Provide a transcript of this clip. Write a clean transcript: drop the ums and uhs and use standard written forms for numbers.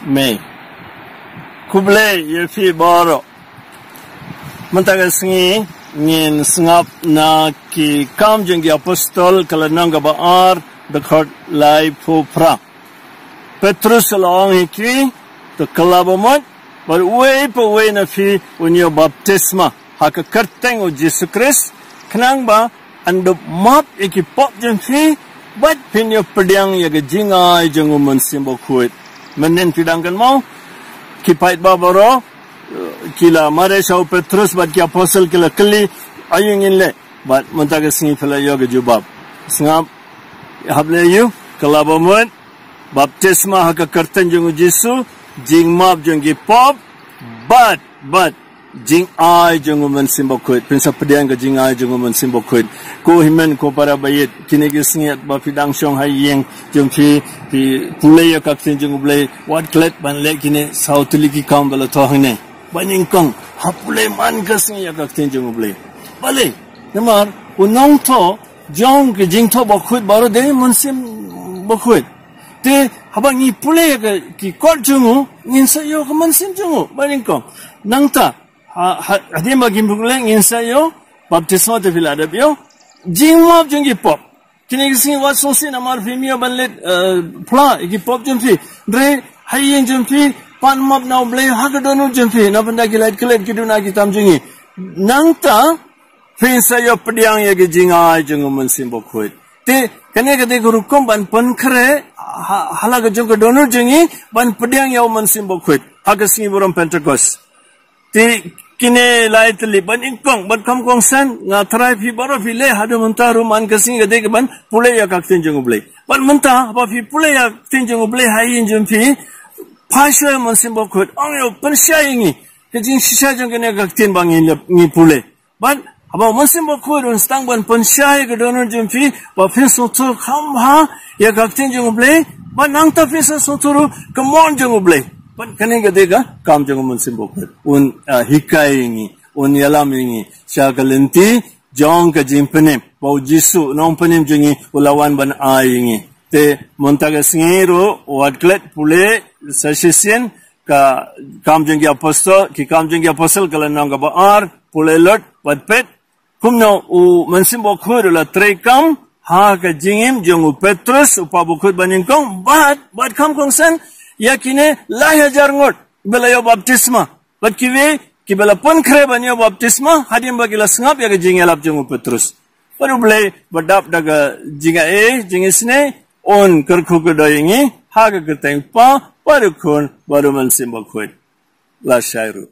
Mei. Kuble yefi baro. Mentaga sengi ngin sengap na ki kam jenggi apostol kalanang gabaar dekat lai pupra. Petrus long hiki to kalabamot but way na fi unyo baptisma haka kerteng o Jesus Christ kenang ba andop map iki pop jen fi bat pinyo pediang ya gejingai jengu mensimbo kuit menen pidangkan mau kipait babaro kila mare shau Petrus bat ki apostle kila kali ayung inle bat mentaga singi fela yoga jubab singap hable yu kalabamot baptisma haka kerteng jengu Jesus jing map jenggi pop but jing ai jengu mensimbo kuit pensa pediang ke jing ai jengu mensimbo kuit ko himen ko para bayit kini gisngiat ba pidang syong hayeng jengfi pi pulai ya kakten jengu blai wat klet ban le kini sautuli ki kam bala tohne baning kong hapulai man gasngi ya kakten jengu blai bale namar unong to jong ke jing to ba kuit baro de mensim ba kuit te habang ni pulai ki kot jengu ngin sayo ke mensim jengu baning kong nangta hadim bagi pulai ngin sayo baptisma te fil adab yo jingmap jengi pop kini kising wat sosi namar fimio banlet pla iki pop jemfi dre hayeng jemfi pan map now blay hagadonu jemfi na benda kilat kilat kiduna kitam jengi nangta fin sayo pediang ye ki jingai jengu mensimbo kuit te kene kate gurukom ban pankre halaga jengko donor jengi ban pediang yaw mensimbo kuit hagasingi buram Pentecost te kine lai teli ban ingkong ban kam kong san nga trai fi baro fi le hadu menta ruman kasing gade ke ban pule ya kakten jengu blai ban menta ba fi pule ya kakten jengu blai hayin jum fi phasho mensimbo kuit ong yo pan syayingi ke jing shisha jeng kene kakten bangin ni pule ban aba mensimbo kuit un stang ban pan syay ke donor jum fi ba fin sotu kham ha ya kakten jengu blai ban nang ta fi sotu ke mon jengu blai pan kane gadega kam jengu mensimbo kuit un hikai ingi un yalam ingi syakalenti jong ka jimpene bau jisu nong penim jengi ulawan ban ai ingi te montaga singero wadklet pule sasisien ka kam jengi apostol kala nang ga baar pule lot wadpet kumno u mensimbo kuit la trekam ha ka jingim jengu Petrus upabu kuit baningkong bat kam kongsan yakine lai hajar ngot belayo baptisma bat kiwe ki bela pun kre banyo baptisma hadim bagila sngap ya jingelap jengu Petrus baru belai badap daga jinga jingisne on kerku kedoyingi haga keteng pa baru kun baru mensimbo kuit la syairu